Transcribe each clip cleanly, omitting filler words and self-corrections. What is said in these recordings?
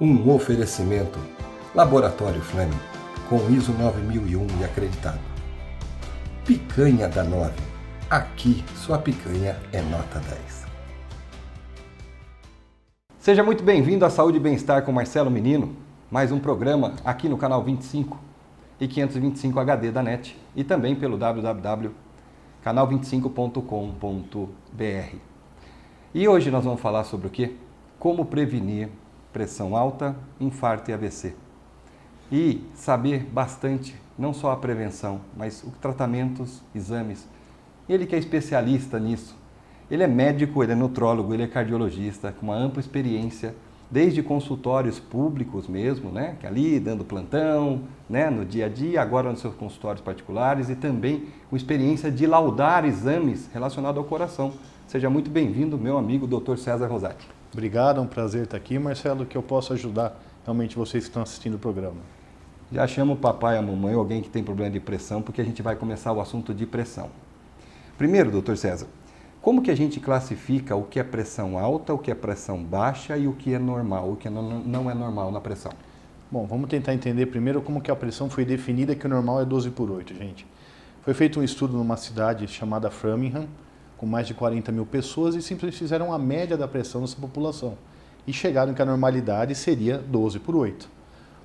Um oferecimento Laboratório Fleming, com ISO 9001 e acreditado. Picanha da 9. Aqui, sua picanha é nota 10. Seja muito bem-vindo à Saúde e Bem-Estar com Marcelo Menino, mais um programa aqui no canal 25 e 525 HD da NET e também pelo www.canal25.com.br. E hoje nós vamos falar sobre o quê? Como prevenir pressão alta, infarto e AVC. E saber bastante, não só a prevenção, mas os tratamentos, exames. Ele que é especialista nisso. Ele é médico, ele é nutrólogo, ele é cardiologista, com uma ampla experiência, desde consultórios públicos mesmo, né, que ali dando plantão, né, no dia a dia, agora nos seus consultórios particulares e também com experiência de laudar exames relacionados ao coração. Seja muito bem-vindo, meu amigo Dr. César Rosati. Obrigado, é um prazer estar aqui, Marcelo, que eu possa ajudar realmente vocês que estão assistindo o programa. Já chama o papai, a mamãe, alguém que tem problema de pressão, porque a gente vai começar o assunto de pressão. Primeiro, doutor César, como que a gente classifica o que é pressão alta, o que é pressão baixa e o que é normal, o que não é normal na pressão? Bom, vamos tentar entender primeiro como que a pressão foi definida, que o normal é 12/8, gente. Foi feito um estudo numa cidade chamada Framingham, com mais de 40 mil pessoas, e simplesmente fizeram a média da pressão dessa população. E chegaram que a normalidade seria 12/8.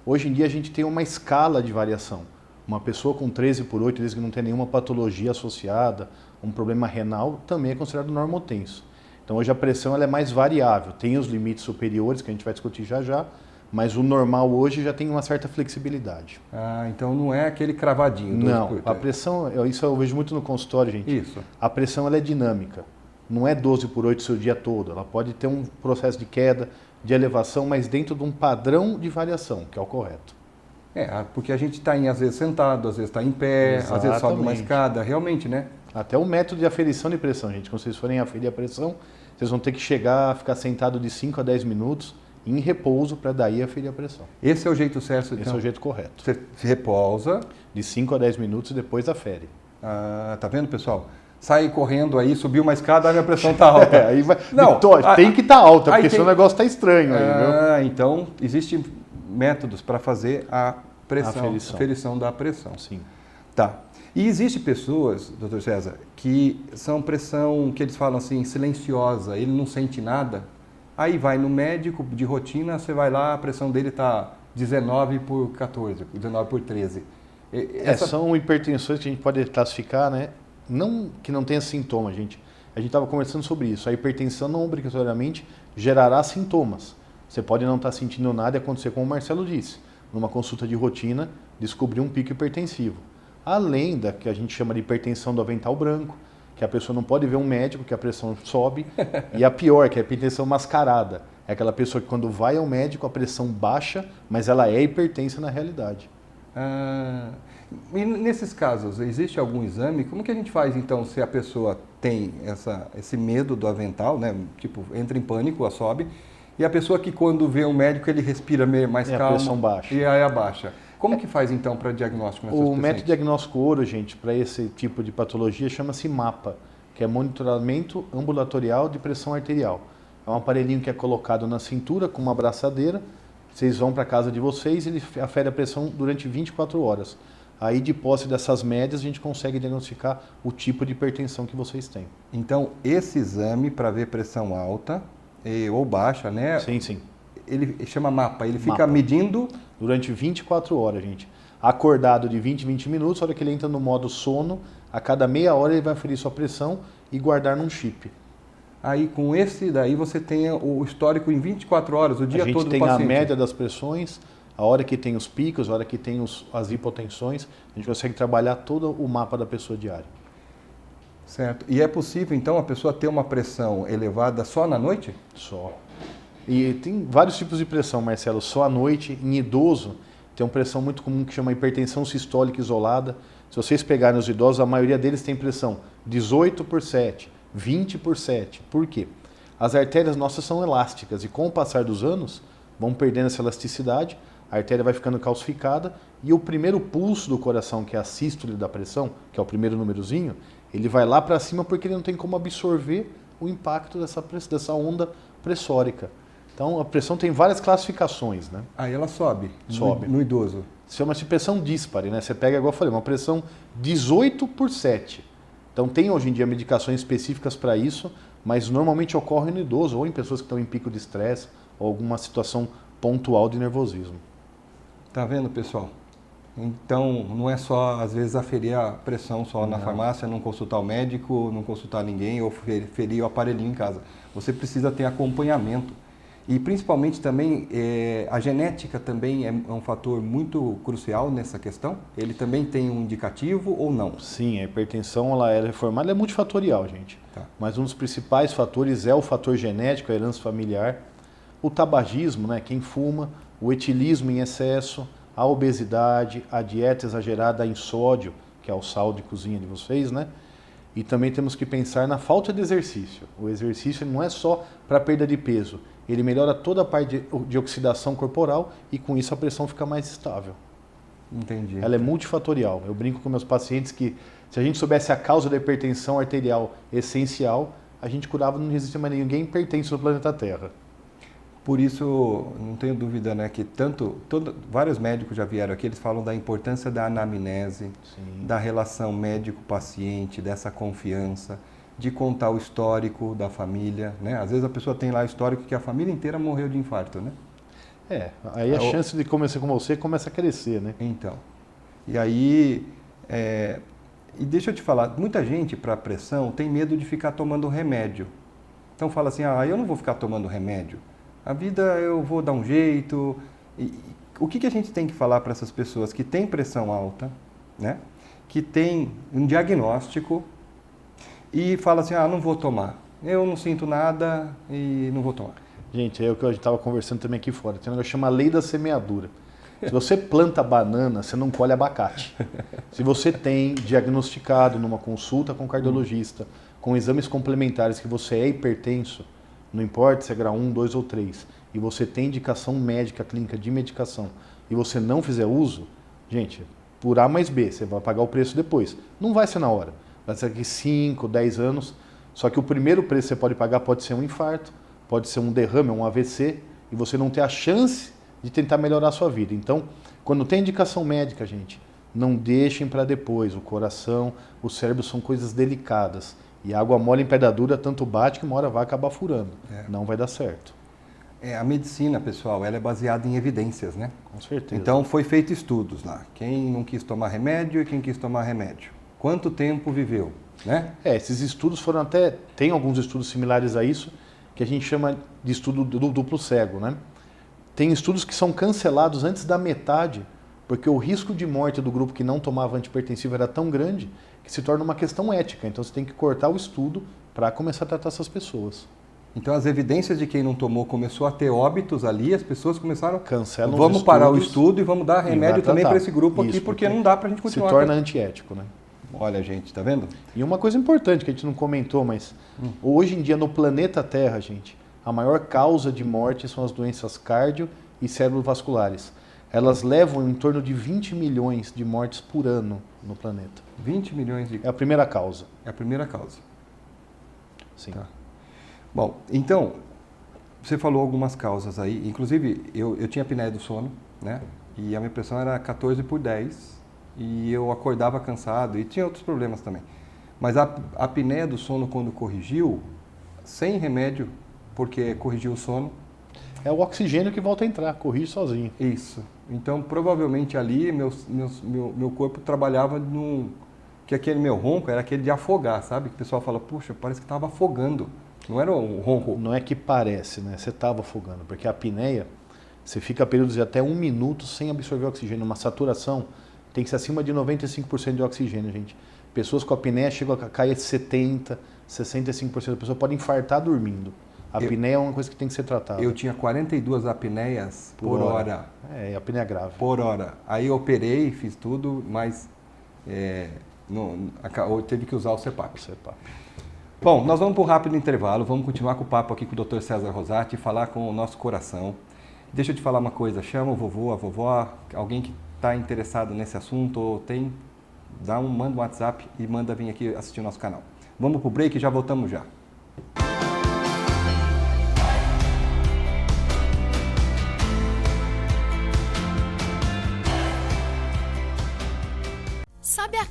Hoje em dia a gente tem uma escala de variação. Uma pessoa com 13/8, desde que não tem nenhuma patologia associada, um problema renal, também é considerado normotenso. Então hoje a pressão ela é mais variável, tem os limites superiores, que a gente vai discutir já já, mas o normal hoje já tem uma certa flexibilidade. Ah, então não é aquele cravadinho. Não, a pressão, isso eu vejo muito no consultório, gente. Isso. A pressão ela é dinâmica, não é 12/8 o seu dia todo, ela pode ter um processo de queda, de elevação, mas dentro de um padrão de variação, que é o correto. É, porque a gente está às vezes sentado, às vezes está em pé, Exatamente. Às vezes sobe uma escada, realmente, né? Até o método de aferição de pressão, gente, quando vocês forem aferir a pressão, vocês vão ter que chegar, ficar sentado de 5 a 10 minutos, em repouso, para daí aferir a pressão. Esse é o jeito certo, então? Esse é o jeito correto. Você repousa. De 5 a 10 minutos e depois afere. Ah, tá vendo, pessoal? Sai correndo aí, subiu uma escada, a minha pressão tá alta. Aí vai... Não, tem que estar alta, porque senão o negócio tá estranho aí, viu? Ah, então existem métodos para fazer a pressão, aferição da pressão. Sim. Tá. E existem pessoas, doutor César, que são pressão, que eles falam assim, silenciosa, ele não sente nada. Aí vai no médico de rotina, você vai lá, a pressão dele está 19/14, 19/13. São hipertensões que a gente pode classificar, né? Não que não tenha sintoma, gente. A gente estava conversando sobre isso. A hipertensão não obrigatoriamente gerará sintomas. Você pode não estar sentindo nada e acontecer como o Marcelo disse. Numa consulta de rotina, descobrir um pico hipertensivo. Além da que a gente chama de hipertensão do avental branco, que a pessoa não pode ver um médico, que a pressão sobe. E a pior, que é a hipertensão mascarada. É aquela pessoa que quando vai ao médico a pressão baixa, mas ela é hipertensa na realidade. Ah, e nesses casos, existe algum exame? Como que a gente faz então se a pessoa tem esse medo do avental, né? Tipo, entra em pânico, a sobe, e a pessoa que quando vê um médico ele respira mais calmo a pressão baixa. E aí abaixa. Como que faz então para diagnóstico nessas O método diagnóstico ouro, gente, para esse tipo de patologia chama-se MAPA, que é monitoramento ambulatorial de pressão arterial. É um aparelhinho que é colocado na cintura com uma abraçadeira. Vocês vão para a casa de vocês e ele afere a pressão durante 24 horas. Aí, de posse dessas médias, a gente consegue diagnosticar o tipo de hipertensão que vocês têm. Então, esse exame para ver pressão alta ou baixa, né? Sim. Ele chama MAPA, ele fica MAPA. medindo... Durante 24 horas, gente. Acordado de 20 minutos, a hora que ele entra no modo sono, a cada meia hora ele vai aferir sua pressão e guardar num chip. Aí com esse daí você tem o histórico em 24 horas, o dia todo do paciente. A gente tem a média das pressões, a hora que tem os picos, a hora que tem as hipotensões, a gente consegue trabalhar todo o mapa da pessoa diária. Certo. E é possível então a pessoa ter uma pressão elevada só na noite? Só. E tem vários tipos de pressão, Marcelo. Só à noite, em idoso, tem uma pressão muito comum que chama hipertensão sistólica isolada. Se vocês pegarem os idosos, a maioria deles tem pressão 18/7, 20/7. Por quê? As artérias nossas são elásticas e com o passar dos anos vão perdendo essa elasticidade, a artéria vai ficando calcificada e o primeiro pulso do coração, que é a sístole da pressão, que é o primeiro númerozinho, ele vai lá para cima porque ele não tem como absorver o impacto dessa onda pressórica. Então, a pressão tem várias classificações, né? Aí ela sobe, Sobe. no idoso. Chama-se pressão díspare, né? Você pega, igual eu falei, uma pressão 18/7. Então, tem hoje em dia medicações específicas para isso, mas normalmente ocorre no idoso ou em pessoas que estão em pico de estresse ou alguma situação pontual de nervosismo. Tá vendo, pessoal? Então, não é só, às vezes, aferir a pressão só na farmácia, não consultar o médico, não consultar ninguém ou ferir o aparelhinho em casa. Você precisa ter acompanhamento. E, principalmente, também, a genética também é um fator muito crucial nessa questão? Ele também tem um indicativo ou não? Sim, a hipertensão ela é reformada, ela é multifatorial, gente. Tá. Mas um dos principais fatores é o fator genético, a herança familiar, o tabagismo, né, quem fuma, o etilismo em excesso, a obesidade, a dieta exagerada em sódio, que é o sal de cozinha de vocês, né? E também temos que pensar na falta de exercício. O exercício não é só para perda de peso, ele melhora toda a parte de oxidação corporal e com isso a pressão fica mais estável. Entendi. Ela é multifatorial. Eu brinco com meus pacientes que se a gente soubesse a causa da hipertensão arterial essencial, a gente curava, não existe mais ninguém hipertenso no planeta Terra. Por isso, não tenho dúvida, né, que vários médicos já vieram aqui, eles falam da importância da anamnese, Sim. da relação médico-paciente, dessa confiança, de contar o histórico da família, né? Às vezes a pessoa tem lá o histórico que a família inteira morreu de infarto, né? Aí a chance de começar com você começa a crescer, né? Então, e aí, e deixa eu te falar, muita gente para pressão tem medo de ficar tomando remédio. Então fala assim, eu não vou ficar tomando remédio. A vida eu vou dar um jeito. O que a gente tem que falar para essas pessoas que têm pressão alta, né? Que tem um diagnóstico e fala assim, não vou tomar. Eu não sinto nada e não vou tomar. Gente, é o que a gente estava conversando também aqui fora. Tem um negócio que chama lei da semeadura. Se você planta banana, você não colhe abacate. Se você tem diagnosticado numa consulta com cardiologista, com exames complementares que você é hipertenso, não importa se é grau 1, 2 ou 3, e você tem indicação médica, clínica de medicação, e você não fizer uso, gente, por A mais B, você vai pagar o preço depois. Não vai ser na hora. Vai ser daqui 5, 10 anos. Só que o primeiro preço que você pode pagar pode ser um infarto, pode ser um derrame, um AVC, e você não ter a chance de tentar melhorar a sua vida. Então, quando tem indicação médica, gente, não deixem para depois. O coração, o cérebro são coisas delicadas. E água mole em pedra dura tanto bate que uma hora vai acabar furando. Não vai dar certo. A medicina, pessoal, ela é baseada em evidências, né? Com certeza. Então, foi feito estudos lá. Quem não quis tomar remédio e quem quis tomar remédio. Quanto tempo viveu, né? Esses estudos foram até... Tem alguns estudos similares a isso, que a gente chama de estudo do duplo cego, né? Tem estudos que são cancelados antes da metade, porque o risco de morte do grupo que não tomava antihipertensivo era tão grande que se torna uma questão ética. Então você tem que cortar o estudo para começar a tratar essas pessoas. Então as evidências de quem não tomou começou a ter óbitos ali, as pessoas começaram Cancelam vamos os parar o estudos estudo e vamos dar remédio também para esse grupo aqui, Isso, porque não dá para a gente continuar. Se torna antiético, né? Olha, gente, tá vendo? E uma coisa importante que a gente não comentou, mas hoje em dia no planeta Terra, gente, a maior causa de morte são as doenças cardio e cerebrovasculares. Elas levam em torno de 20 milhões de mortes por ano no planeta. 20 milhões de... É a primeira causa. É a primeira causa. Sim. Tá. Bom, então, você falou algumas causas aí. Inclusive, eu tinha apneia do sono, né? E a minha pressão era 14/10. E eu acordava cansado e tinha outros problemas também. Mas a apneia do sono, quando corrigiu, sem remédio, porque corrigiu o sono... É o oxigênio que volta a entrar, corrige sozinho. Isso. Então, provavelmente ali, meu corpo trabalhava num... Que aquele meu ronco era aquele de afogar, sabe? Que o pessoal fala, puxa, parece que estava afogando. Não era um ronco. Não é que parece, né? Você estava afogando, porque a apneia, você fica períodos de até 1 minuto sem absorver oxigênio. Uma saturação tem que ser acima de 95% de oxigênio, gente. Pessoas com apneia chegam a cair de 70%, 65%. A pessoa pode infartar dormindo. A apneia é uma coisa que tem que ser tratada. Eu tinha 42 apneias por hora. É apneia grave. Por hora. Aí eu operei, fiz tudo, mas teve que usar o CPAP. Bom, nós vamos para um rápido intervalo, vamos continuar com o papo aqui com o Dr. César Rosati, falar com o nosso coração. Deixa eu te falar uma coisa, chama o vovô, a vovó, alguém que está interessado nesse assunto, ou manda um WhatsApp e manda vir aqui assistir o nosso canal. Vamos para o break e já voltamos já.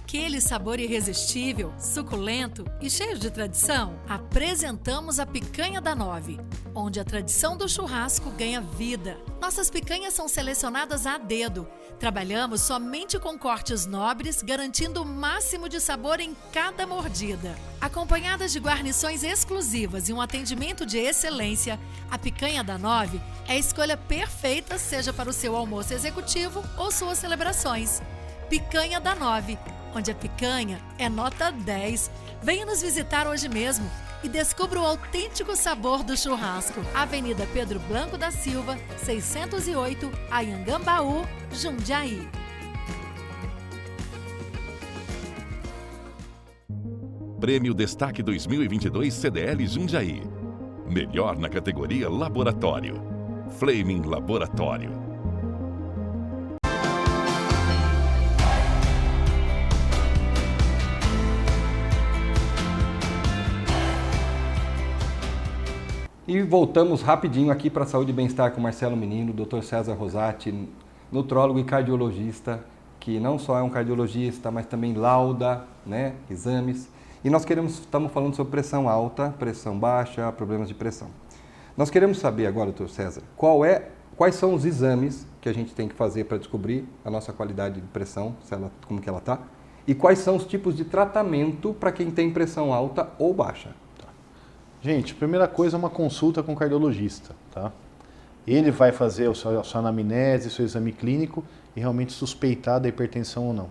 aquele sabor irresistível, suculento e cheio de tradição? Apresentamos a Picanha da 9, onde a tradição do churrasco ganha vida. Nossas picanhas são selecionadas a dedo. Trabalhamos somente com cortes nobres, garantindo o máximo de sabor em cada mordida. Acompanhadas de guarnições exclusivas e um atendimento de excelência, a Picanha da 9 é a escolha perfeita, seja para o seu almoço executivo ou suas celebrações. Picanha da 9, onde a picanha é nota 10. Venha nos visitar hoje mesmo e descubra o autêntico sabor do churrasco. Avenida Pedro Blanco da Silva, 608, Anhangambaú, Jundiaí. Prêmio Destaque 2022 CDL Jundiaí. Melhor na categoria Laboratório. Flaming Laboratório. E voltamos rapidinho aqui para a Saúde e Bem-Estar com Marcelo Menino, Dr. César Rosati, nutrólogo e cardiologista, que não só é um cardiologista, mas também lauda, né, exames. E nós estamos falando sobre pressão alta, pressão baixa, problemas de pressão. Nós queremos saber agora, Dr. César, quais são os exames que a gente tem que fazer para descobrir a nossa qualidade de pressão, como que ela está, e quais são os tipos de tratamento para quem tem pressão alta ou baixa. Gente, primeira coisa é uma consulta com o cardiologista, tá? Ele vai fazer a sua anamnese, seu exame clínico e realmente suspeitar da hipertensão ou não.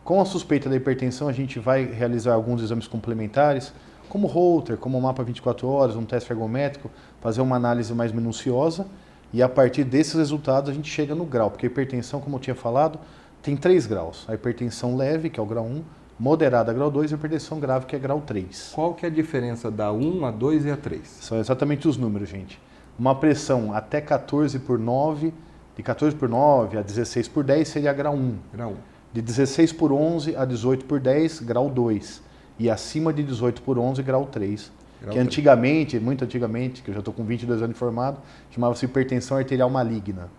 Com a suspeita da hipertensão, a gente vai realizar alguns exames complementares, como Holter, como mapa 24 horas, um teste ergométrico, fazer uma análise mais minuciosa e a partir desses resultados a gente chega no grau, porque a hipertensão, como eu tinha falado, tem 3 graus. A hipertensão leve, que é o grau 1, moderada, grau 2, e a hipertensão grave, que é grau 3. Qual que é a diferença da 1, a 2 e a 3? São exatamente os números, gente. Uma pressão até 14 por 9, de 14 por 9 a 16 por 10 seria grau 1. Grau 1. De 16 por 11 a 18 por 10, grau 2. E acima de 18 por 11, grau 3. Grau que 3. antigamente, muito antigamente, que eu já estou com 22 anos de formado, chamava-se hipertensão arterial maligna.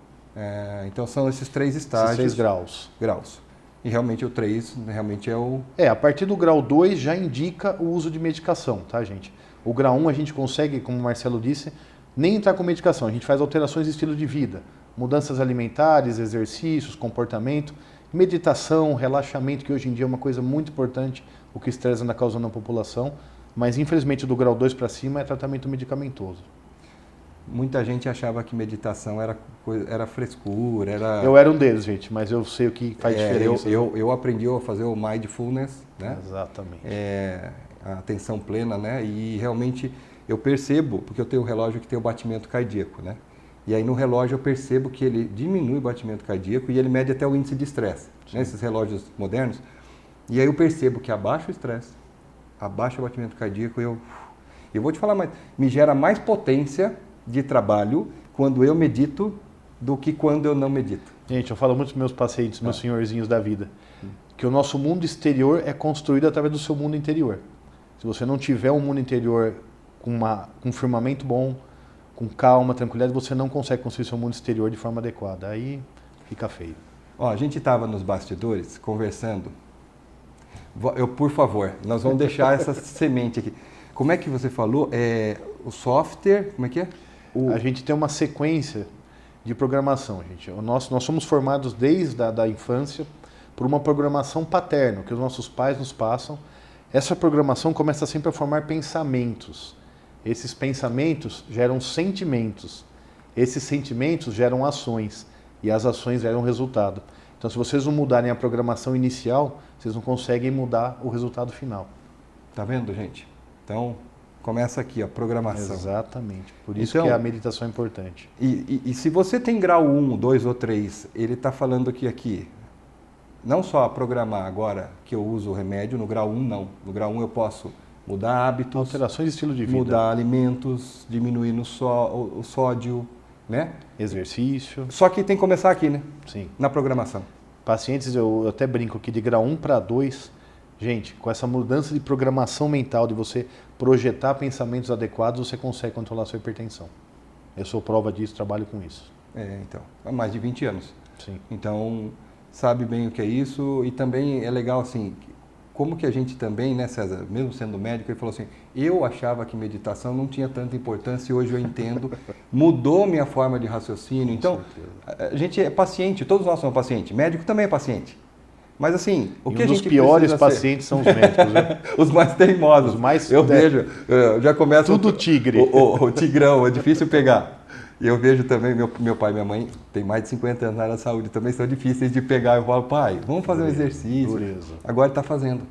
Então são esses 3 estágios. Esses 3 graus. Graus. E realmente o 3 realmente é o... A partir do grau 2 já indica o uso de medicação, tá, gente? O grau 1 a gente consegue, como o Marcelo disse, nem entrar com medicação. A gente faz alterações de estilo de vida, mudanças alimentares, exercícios, comportamento, meditação, relaxamento, que hoje em dia é uma coisa muito importante, o que o estresse anda causando na população. Mas, infelizmente, do grau 2 para cima é tratamento medicamentoso. Muita gente achava que meditação era frescura, era... Eu era um deles, gente, mas eu sei o que faz diferença. Eu aprendi a fazer o mindfulness, né? Exatamente. A atenção plena, né? E realmente eu percebo, porque eu tenho um relógio que tem o batimento cardíaco, né? E aí no relógio eu percebo que ele diminui o batimento cardíaco e ele mede até o índice de estresse, né? Esses relógios modernos. E aí eu percebo que abaixa o estresse, abaixa o batimento cardíaco e eu vou te falar mais, me gera mais potência de trabalho quando eu medito do que quando eu não medito. Gente, eu falo muito para meus pacientes, meus senhorzinhos da vida, que o nosso mundo exterior é construído através do seu mundo interior. Se você não tiver um mundo interior com um firmamento bom, com calma, tranquilidade, você não consegue construir seu mundo exterior de forma adequada. Aí fica feio. A gente estava nos bastidores conversando. Por favor, nós vamos deixar essa semente aqui. Como é que você falou? O software, como é que é? A gente tem uma sequência de programação, gente. Nós somos formados desde a infância por uma programação paterna, que os nossos pais nos passam. Essa programação começa sempre a formar pensamentos. Esses pensamentos geram sentimentos. Esses sentimentos geram ações. E as ações geram resultado. Então, se vocês não mudarem a programação inicial, vocês não conseguem mudar o resultado final. Tá vendo, gente? Então, começa aqui, a programação. Exatamente. Por isso então, que a meditação é importante. E se você tem grau 1, 2 ou 3, ele está falando que aqui, não só programar agora que eu uso o remédio, no grau 1 não. No grau 1 eu posso mudar hábitos, alterações de estilo de vida, mudar alimentos, diminuir o sódio, né? Exercício. Só que tem que começar aqui, né? Sim. Na programação. Pacientes, eu até brinco aqui, de grau 1 para 2, gente, com essa mudança de programação mental, de você projetar pensamentos adequados, você consegue controlar a sua hipertensão. Eu sou prova disso, trabalho com isso. Então, há mais de 20 anos. Sim. Então, sabe bem o que é isso e também é legal assim, como que a gente também, né, César, mesmo sendo médico, ele falou assim, eu achava que meditação não tinha tanta importância e hoje eu entendo, mudou minha forma de raciocínio. Então, a gente é paciente, todos nós somos pacientes, médico também é paciente. Mas assim, o que a gente precisa ser? Os piores pacientes são os médicos, né? Os mais teimosos. Os mais... Eu vejo, já começa... Tudo tigre. O tigrão, é difícil pegar. E eu vejo também, meu pai e minha mãe tem mais de 50 anos na área da saúde, também são difíceis de pegar. Eu falo, pai, vamos fazer um exercício. Dureza. Agora está fazendo.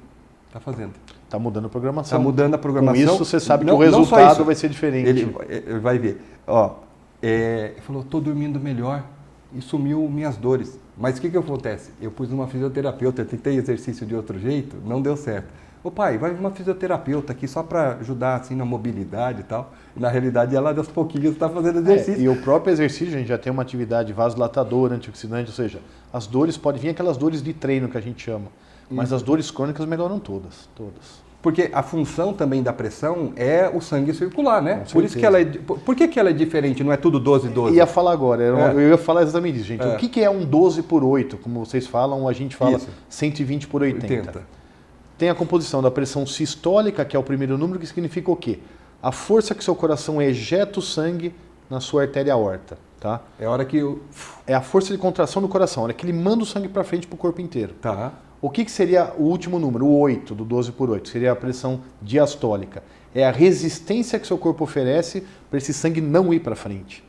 Está fazendo. Está mudando a programação. Está mudando a programação. Com isso você sabe que o resultado vai ser diferente. Ele vai ver. Ó, ele falou, estou dormindo melhor e sumiu minhas dores. Mas o que acontece? Eu pus uma fisioterapeuta, eu tentei exercício de outro jeito, não deu certo. Ô pai, vai uma fisioterapeuta aqui só para ajudar assim na mobilidade e tal. E na realidade ela aos pouquinhos está fazendo exercício. E o próprio exercício, a gente já tem uma atividade vasodilatadora, antioxidante, ou seja, as dores podem vir aquelas dores de treino que a gente chama. Mas as dores crônicas melhoram todas. Porque a função também da pressão é o sangue circular, né? Com Por isso que ela é, por que ela é diferente, não é tudo 12-12? Eu ia falar agora, eu ia falar exatamente isso, gente. O que é um 12/8? Como vocês falam, a gente fala isso. 120/80. Tem a composição da pressão sistólica, que é o primeiro número, que significa o quê? A força que seu coração ejeta o sangue na sua artéria aorta, tá? É a hora que É a força de contração do coração, a hora que ele manda o sangue para frente para o corpo inteiro. Tá. O que seria o último número, o 8, do 12/8? Seria a pressão diastólica. É a resistência que seu corpo oferece para esse sangue não ir para frente.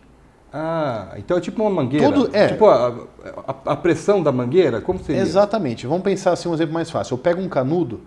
Ah, então é tipo uma mangueira. É. Tipo a pressão da mangueira, como seria? Exatamente. Vamos pensar assim um exemplo mais fácil. Eu pego um canudo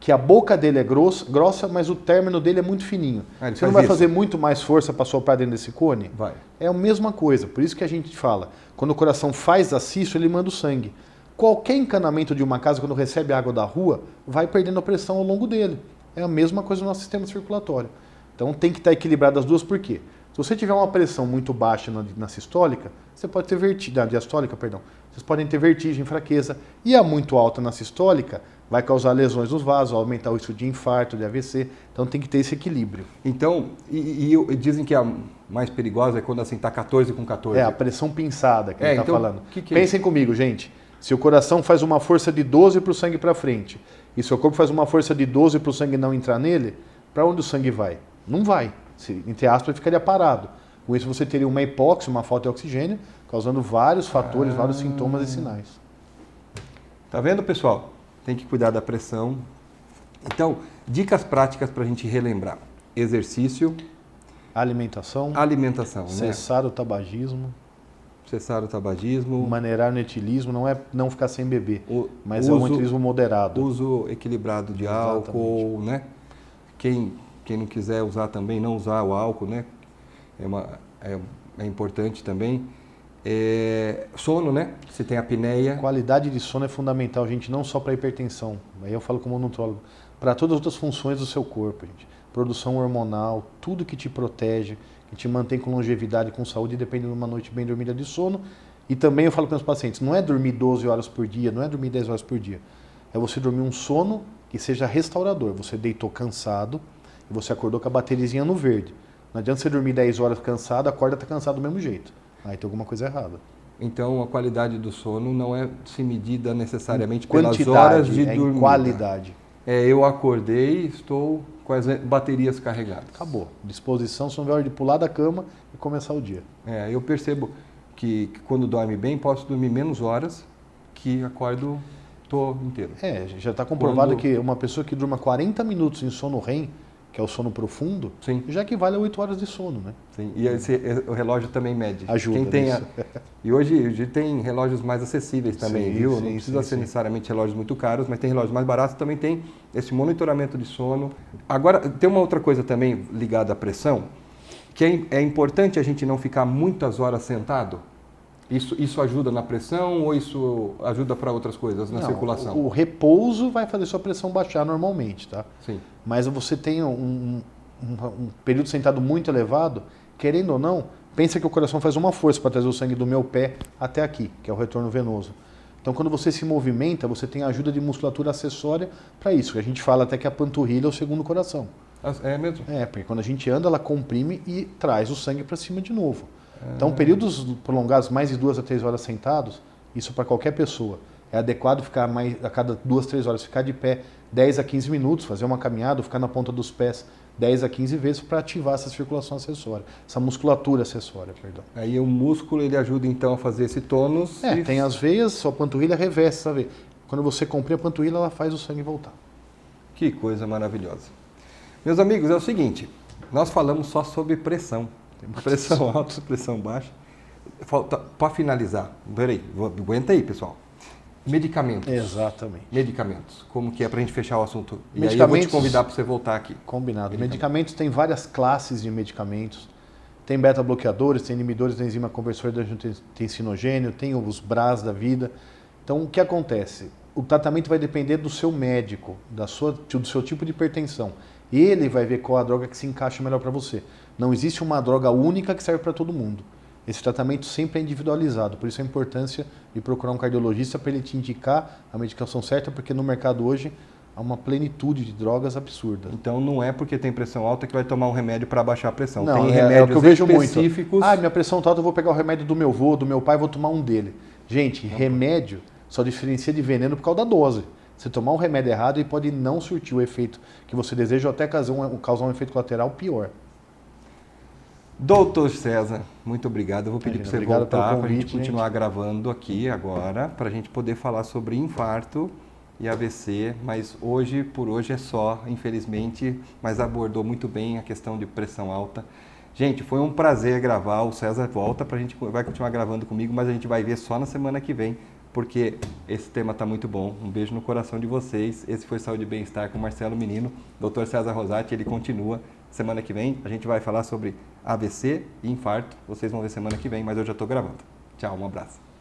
que a boca dele é grossa, mas o término dele é muito fininho. Você não vai fazer muito mais força para soprar dentro desse cone? Vai. É a mesma coisa. Por isso que a gente fala, quando o coração faz ascisto, ele manda o sangue. Qualquer encanamento de uma casa, quando recebe água da rua, vai perdendo a pressão ao longo dele. É a mesma coisa no nosso sistema circulatório. Então tem que estar equilibrado as duas, por quê? Se você tiver uma pressão muito baixa na sistólica, você pode ter vertigem, na diastólica, perdão. Vocês podem ter vertigem, fraqueza. E a muito alta na sistólica vai causar lesões nos vasos, aumentar o risco de infarto, de AVC. Então tem que ter esse equilíbrio. Então, e dizem que a mais perigosa é quando assim está 14/14. É a pressão pinçada que a gente está então, falando. Que Pensem comigo, gente. Se o coração faz uma força de 12 para o sangue para frente, e seu corpo faz uma força de 12 para o sangue não entrar nele, para onde o sangue vai? Não vai. Entre aspas, ficaria parado. Com isso você teria uma hipóxia, uma falta de oxigênio, causando vários fatores, vários sintomas e sinais. Tá vendo, pessoal? Tem que cuidar da pressão. Então, dicas práticas para a gente relembrar. Exercício. Alimentação. Alimentação, cessar o tabagismo. Cessar o tabagismo. Maneirar no etilismo, não é não ficar sem beber, mas é um etilismo moderado. Uso equilibrado de álcool, né? Quem não quiser usar também, não usar o álcool, né? É importante também. Sono, né? Se tem apneia. Qualidade de sono é fundamental, gente, não só para hipertensão. Aí eu falo como nutrólogo. Para todas as outras funções do seu corpo, gente. Produção hormonal, tudo que te protege, que te mantém com longevidade, com saúde, depende de uma noite bem dormida de sono. E também eu falo para os pacientes, não é dormir 12 horas por dia, não é dormir 10 horas por dia. É você dormir um sono que seja restaurador. Você deitou cansado e você acordou com a bateriazinha no verde. Não adianta você dormir 10 horas cansado, acorda tá cansado do mesmo jeito. Aí tem alguma coisa errada. Então a qualidade do sono não é se medida necessariamente quantidade, pelas horas de dormir. Em qualidade. Eu acordei, estou com as baterias carregadas. Acabou. Disposição, se não houver hora de pular da cama e começar o dia. Eu percebo que quando dorme bem, posso dormir menos horas que acordo tô inteiro. Já está comprovado que uma pessoa que durma 40 minutos em sono REM, que é o sono profundo, sim, já equivale a 8 horas de sono, né? Sim, e o relógio também mede. Ajuda. Quem tem E hoje tem relógios mais acessíveis também, sim, viu? Sim, não precisa ser necessariamente relógios muito caros, mas tem relógios mais baratos, também tem esse monitoramento de sono. Agora, tem uma outra coisa também ligada à pressão, que é importante a gente não ficar muitas horas sentado. Isso ajuda na pressão ou isso ajuda para outras coisas, na circulação? O repouso vai fazer sua pressão baixar normalmente, tá? Sim. Mas você tem um período sentado muito elevado, querendo ou não, pensa que o coração faz uma força para trazer o sangue do meu pé até aqui, que é o retorno venoso. Então, quando você se movimenta, você tem a ajuda de musculatura acessória para isso. A gente fala até que a panturrilha é o segundo coração. É mesmo? Porque quando a gente anda, ela comprime e traz o sangue para cima de novo. Então, períodos prolongados, mais de 2 a 3 horas sentados, isso para qualquer pessoa, É adequado ficar a cada 2, 3 horas, ficar de pé 10 a 15 minutos, fazer uma caminhada, ficar na ponta dos pés 10 a 15 vezes para ativar essa circulação acessória, essa musculatura acessória, perdão. Aí o músculo ele ajuda então a fazer esse tônus. Tem as veias, sua panturrilha reveste essa veia. Quando você comprime a panturrilha, ela faz o sangue voltar. Que coisa maravilhosa. Meus amigos, é o seguinte, nós falamos só sobre pressão. Pressão alta, pressão baixa. Para finalizar, peraí, aguenta aí, pessoal. Medicamentos. Exatamente. Medicamentos. Como que é para a gente fechar o assunto? E aí eu vou te convidar para você voltar aqui. Combinado. Medicamentos, tem várias classes de medicamentos. Tem beta-bloqueadores, tem inibidores da enzima conversora de angiotensinogenio, tem os BRAS da vida. Então, o que acontece? O tratamento vai depender do seu médico, do seu tipo de hipertensão. Ele vai ver qual a droga que se encaixa melhor para você. Não existe uma droga única que serve para todo mundo. Esse tratamento sempre é individualizado, por isso a importância de procurar um cardiologista para ele te indicar a medicação certa, porque no mercado hoje há uma plenitude de drogas absurda. Então não é porque tem pressão alta que vai tomar um remédio para baixar a pressão. Não, tem remédios é o que eu vejo específicos. Muito. Minha pressão está alta, eu vou pegar o remédio do meu avô, do meu pai, vou tomar um dele. Gente, remédio só diferencia de veneno por causa da dose. Você tomar um remédio errado, ele pode não surtir o efeito que você deseja ou até causar um efeito colateral pior. Doutor César, muito obrigado. Eu vou pedir para você voltar para a gente continuar gente. gravando aqui agora, para a gente poder falar sobre infarto e AVC, mas por hoje é só, infelizmente, mas abordou muito bem a questão de pressão alta. Gente, foi um prazer gravar. O César volta, vai continuar gravando comigo, mas a gente vai ver só na semana que vem, porque esse tema está muito bom. Um beijo no coração de vocês. Esse foi Saúde e Bem-Estar com Marcelo Menino. Dr. César Rosati, ele continua. Semana que vem a gente vai falar sobre AVC e infarto. Vocês vão ver semana que vem, mas eu já estou gravando. Tchau, um abraço.